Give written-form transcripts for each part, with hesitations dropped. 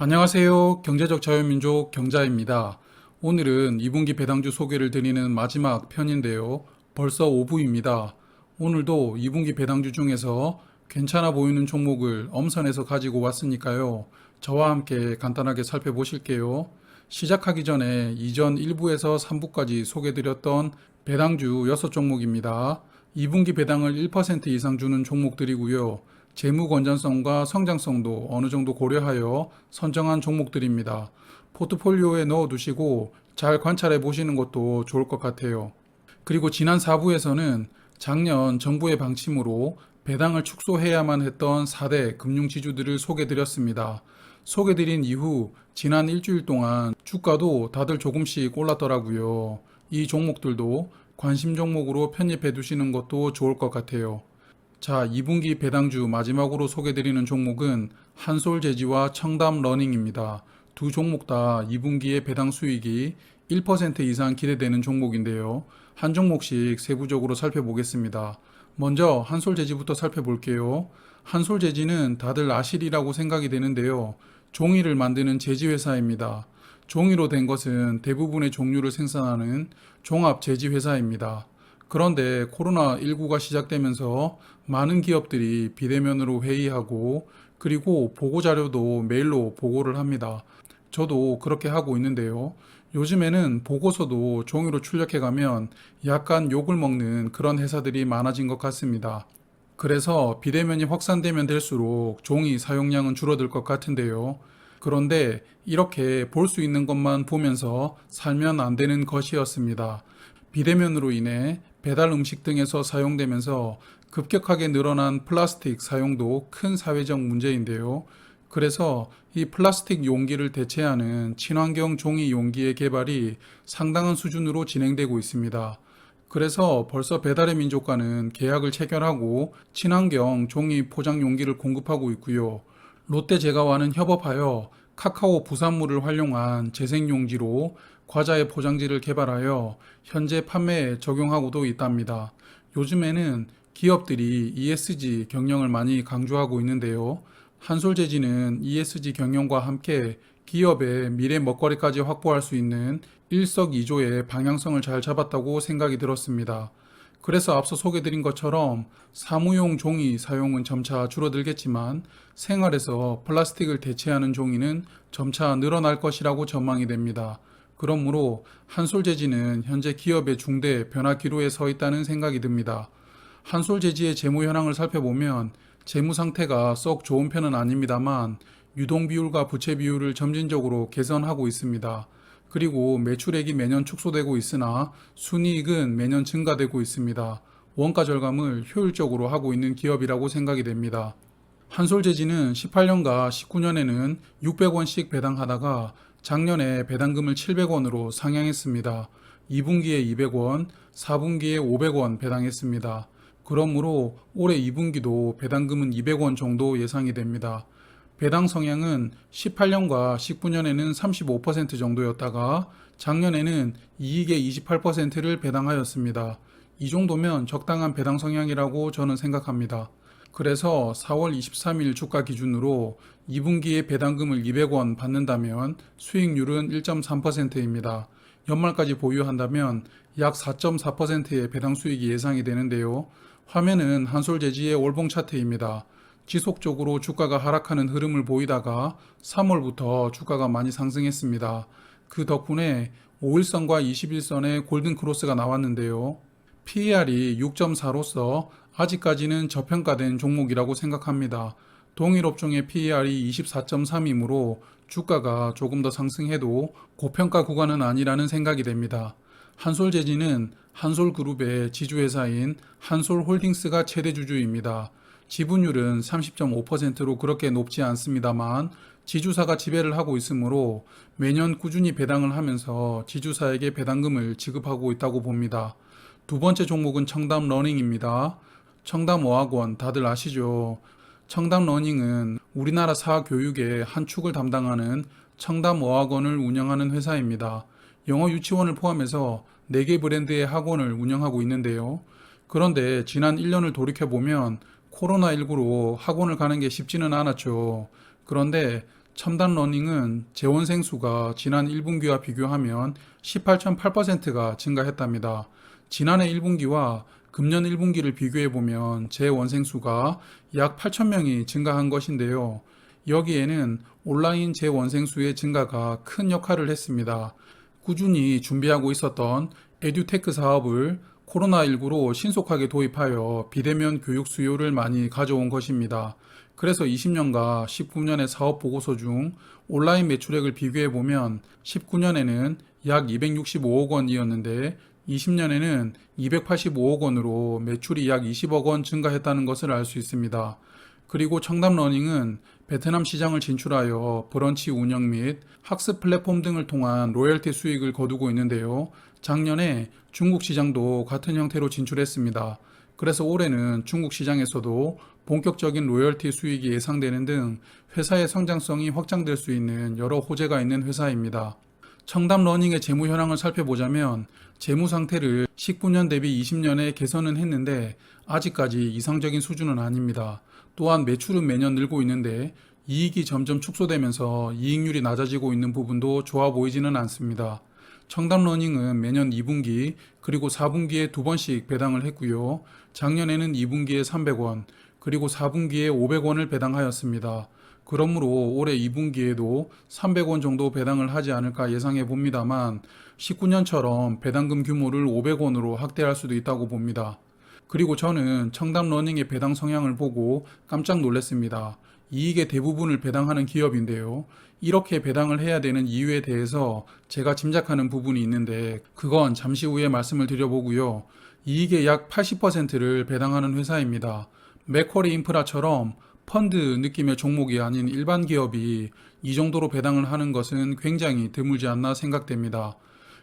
안녕하세요. 경제적 자유민족 경자입니다. 오늘은 2분기 배당주 소개를 드리는 마지막 편인데요. 벌써 5부입니다. 오늘도 2분기 배당주 중에서 괜찮아 보이는 종목을 엄선해서 가지고 왔으니까요. 저와 함께 간단하게 살펴보실게요. 시작하기 전에 이전 1부에서 3부까지 소개드렸던 배당주 6종목입니다. 2분기 배당을 1% 이상 주는 종목들이고요. 재무 건전성과 성장성도 어느 정도 고려하여 선정한 종목들입니다. 포트폴리오에 넣어두시고 잘 관찰해 보시는 것도 좋을 것 같아요. 그리고 지난 4부에서는 작년 정부의 방침으로 배당을 축소해야만 했던 4대 금융지주들을 소개드렸습니다. 소개드린 이후 지난 일주일 동안 주가도 다들 조금씩 올랐더라고요. 이 종목들도 관심 종목으로 편입해 두시는 것도 좋을 것 같아요. 자, 2분기 배당주 마지막으로 소개드리는 종목은 한솔재지와 청담러닝입니다. 두 종목 다 2분기의 배당 수익이 1% 이상 기대되는 종목인데요. 한 종목씩 세부적으로 살펴보겠습니다. 먼저 한솔재지부터 살펴볼게요. 한솔재지는 다들 아실이라고 생각이 되는데요. 종이를 만드는 제지회사입니다. 종이로 된 것은 대부분의 종류를 생산하는 종합제지회사입니다. 그런데 코로나19가 시작되면서 많은 기업들이 비대면으로 회의하고 그리고 보고자료도 메일로 보고를 합니다. 저도 그렇게 하고 있는데요. 요즘에는 보고서도 종이로 출력해가면 약간 욕을 먹는 그런 회사들이 많아진 것 같습니다. 그래서 비대면이 확산되면 될수록 종이 사용량은 줄어들 것 같은데요. 그런데 이렇게 볼 수 있는 것만 보면서 살면 안 되는 것이었습니다. 비대면으로 인해 배달 음식 등에서 사용되면서 급격하게 늘어난 플라스틱 사용도 큰 사회적 문제인데요. 그래서 이 플라스틱 용기를 대체하는 친환경 종이 용기의 개발이 상당한 수준으로 진행되고 있습니다. 그래서 벌써 배달의 민족과는 계약을 체결하고 친환경 종이 포장 용기를 공급하고 있고요. 롯데제과와는 협업하여 카카오 부산물을 활용한 재생용지로 과자의 포장지를 개발하여 현재 판매에 적용하고도 있답니다. 요즘에는 기업들이 ESG 경영을 많이 강조하고 있는데요. 한솔재지는 ESG 경영과 함께 기업의 미래 먹거리까지 확보할 수 있는 일석이조의 방향성을 잘 잡았다고 생각이 들었습니다. 그래서 앞서 소개드린 것처럼 사무용 종이 사용은 점차 줄어들겠지만 생활에서 플라스틱을 대체하는 종이는 점차 늘어날 것이라고 전망이 됩니다. 그러므로 한솔재지는 현재 기업의 중대 변화 기로에 서 있다는 생각이 듭니다. 한솔재지의 재무 현황을 살펴보면 재무 상태가 썩 좋은 편은 아닙니다만 유동 비율과 부채 비율을 점진적으로 개선하고 있습니다. 그리고 매출액이 매년 축소되고 있으나 순이익은 매년 증가되고 있습니다. 원가 절감을 효율적으로 하고 있는 기업이라고 생각이 됩니다. 한솔재지는 18년과 19년에는 600원씩 배당하다가 작년에 배당금을 700원으로 상향했습니다. 2분기에 200원, 4분기에 500원 배당했습니다. 그러므로 올해 2분기도 배당금은 200원 정도 예상이 됩니다. 배당 성향은 18년과 19년에는 35% 정도였다가 작년에는 이익의 28%를 배당하였습니다. 이 정도면 적당한 배당 성향이라고 저는 생각합니다. 그래서 4월 23일 주가 기준으로 2분기에 배당금을 200원 받는다면 수익률은 1.3%입니다. 연말까지 보유한다면 약 4.4%의 배당 수익이 예상이 되는데요. 화면은 한솔재지의 월봉 차트입니다. 지속적으로 주가가 하락하는 흐름을 보이다가 3월부터 주가가 많이 상승했습니다. 그 덕분에 5일선과 21선의 골든 크로스가 나왔는데요. PER이 6.4로서 아직까지는 저평가된 종목이라고 생각합니다. 동일 업종의 PER이 24.3이므로 주가가 조금 더 상승해도 고평가 구간은 아니라는 생각이 됩니다. 한솔재지는 한솔그룹의 지주회사인 한솔홀딩스가 최대 주주입니다. 지분율은 30.5%로 그렇게 높지 않습니다만 지주사가 지배를 하고 있으므로 매년 꾸준히 배당을 하면서 지주사에게 배당금을 지급하고 있다고 봅니다. 두 번째 종목은 청담러닝입니다. 청담어학원 다들 아시죠? 청담러닝은 우리나라 사교육의 한 축을 담당하는 청담어학원을 운영하는 회사입니다. 영어 유치원을 포함해서 4개 브랜드의 학원을 운영하고 있는데요. 그런데 지난 1년을 돌이켜보면 코로나19로 학원을 가는 게 쉽지는 않았죠. 그런데 첨단러닝은 재원생 수가 지난 1분기와 비교하면 18.8%가 증가했답니다. 지난해 1분기와 금년 1분기를 비교해보면 재원생 수가 약 8,000명이 증가한 것인데요. 여기에는 온라인 재원생 수의 증가가 큰 역할을 했습니다. 꾸준히 준비하고 있었던 에듀테크 사업을 코로나19로 신속하게 도입하여 비대면 교육 수요를 많이 가져온 것입니다. 그래서 20년과 19년의 사업 보고서 중 온라인 매출액을 비교해 보면 19년에는 약 265억 원이었는데 20년에는 285억 원으로 매출이 약 20억 원 증가했다는 것을 알 수 있습니다. 그리고 청담러닝은 베트남 시장을 진출하여 브런치 운영 및 학습 플랫폼 등을 통한 로열티 수익을 거두고 있는데요. 작년에 중국 시장도 같은 형태로 진출했습니다. 그래서 올해는 중국 시장에서도 본격적인 로열티 수익이 예상되는 등 회사의 성장성이 확장될 수 있는 여러 호재가 있는 회사입니다. 청담러닝의 재무 현황을 살펴보자면 재무 상태를 19년 대비 20년에 개선은 했는데 아직까지 이상적인 수준은 아닙니다. 또한 매출은 매년 늘고 있는데 이익이 점점 축소되면서 이익률이 낮아지고 있는 부분도 좋아 보이지는 않습니다. 청담러닝은 매년 2분기 그리고 4분기에 2번씩 배당을 했고요. 작년에는 2분기에 300원 그리고 4분기에 500원을 배당하였습니다. 그러므로 올해 2분기에도 300원 정도 배당을 하지 않을까 예상해 봅니다만 19년처럼 배당금 규모를 500원으로 확대할 수도 있다고 봅니다. 그리고 저는 청담러닝의 배당 성향을 보고 깜짝 놀랐습니다. 이익의 대부분을 배당하는 기업인데요. 이렇게 배당을 해야 되는 이유에 대해서 제가 짐작하는 부분이 있는데 그건 잠시 후에 말씀을 드려보고요. 이익의 약 80%를 배당하는 회사입니다. 맥쿼리 인프라처럼 펀드 느낌의 종목이 아닌 일반 기업이 이 정도로 배당을 하는 것은 굉장히 드물지 않나 생각됩니다.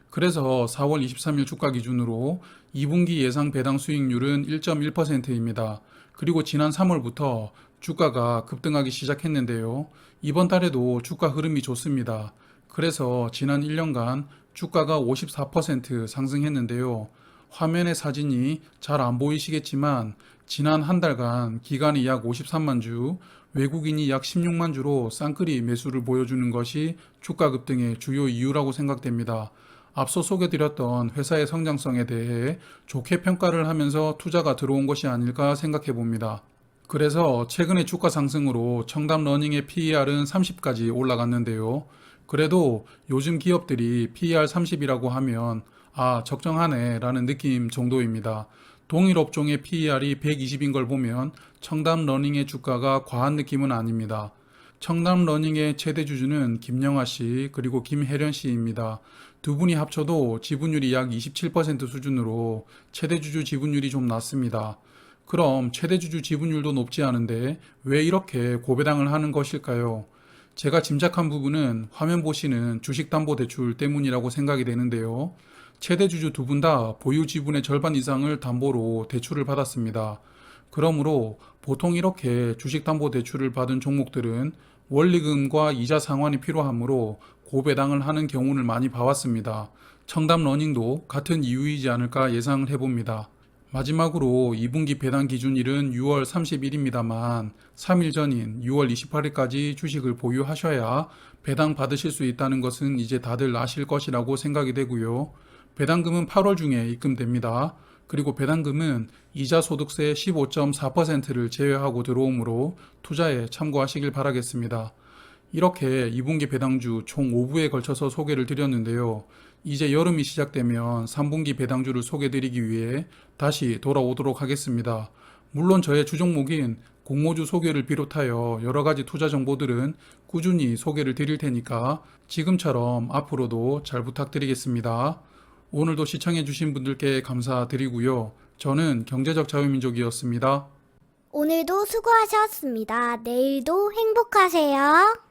그래서 4월 23일 주가 기준으로 2분기 예상 배당 수익률은 1.1%입니다. 그리고 지난 3월부터 주가가 급등하기 시작했는데요. 이번 달에도 주가 흐름이 좋습니다. 그래서 지난 1년간 주가가 54% 상승했는데요. 화면의 사진이 잘 안 보이시겠지만 지난 한 달간 기간이 약 53만 주, 외국인이 약 16만 주로 쌍끌이 매수를 보여주는 것이 주가 급등의 주요 이유라고 생각됩니다. 앞서 소개드렸던 회사의 성장성에 대해 좋게 평가를 하면서 투자가 들어온 것이 아닐까 생각해 봅니다. 그래서 최근의 주가 상승으로 청담러닝의 PER은 30까지 올라갔는데요. 그래도 요즘 기업들이 PER 30이라고 하면 적정하네 라는 느낌 정도입니다. 동일 업종의 PER이 120인 걸 보면 청담러닝의 주가가 과한 느낌은 아닙니다. 청담러닝의 최대 주주는 김영하 씨 그리고 김혜련 씨입니다. 두 분이 합쳐도 지분율이 약 27% 수준으로 최대 주주 지분율이 좀 낮습니다. 그럼 최대 주주 지분율도 높지 않은데 왜 이렇게 고배당을 하는 것일까요? 제가 짐작한 부분은 화면 보시는 주식담보대출 때문이라고 생각이 되는데요. 최대 주주 두 분 다 보유 지분의 절반 이상을 담보로 대출을 받았습니다. 그러므로 보통 이렇게 주식담보대출을 받은 종목들은 원리금과 이자 상환이 필요하므로 고배당을 하는 경우를 많이 봐왔습니다. 청담러닝도 같은 이유이지 않을까 예상을 해봅니다. 마지막으로 2분기 배당 기준일은 6월 30일입니다만 3일 전인 6월 28일까지 주식을 보유하셔야 배당 받으실 수 있다는 것은 이제 다들 아실 것이라고 생각이 되고요. 배당금은 8월 중에 입금됩니다. 그리고 배당금은 이자 소득세 15.4%를 제외하고 들어오므로 투자에 참고하시길 바라겠습니다. 이렇게 2분기 배당주 총 5부에 걸쳐서 소개를 드렸는데요. 이제 여름이 시작되면 3분기 배당주를 소개드리기 위해 다시 돌아오도록 하겠습니다. 물론 저의 주종목인 공모주 소개를 비롯하여 여러 가지 투자 정보들은 꾸준히 소개를 드릴 테니까 지금처럼 앞으로도 잘 부탁드리겠습니다. 오늘도 시청해주신 분들께 감사드리고요. 저는 경제적 자유민족이었습니다. 오늘도 수고하셨습니다. 내일도 행복하세요.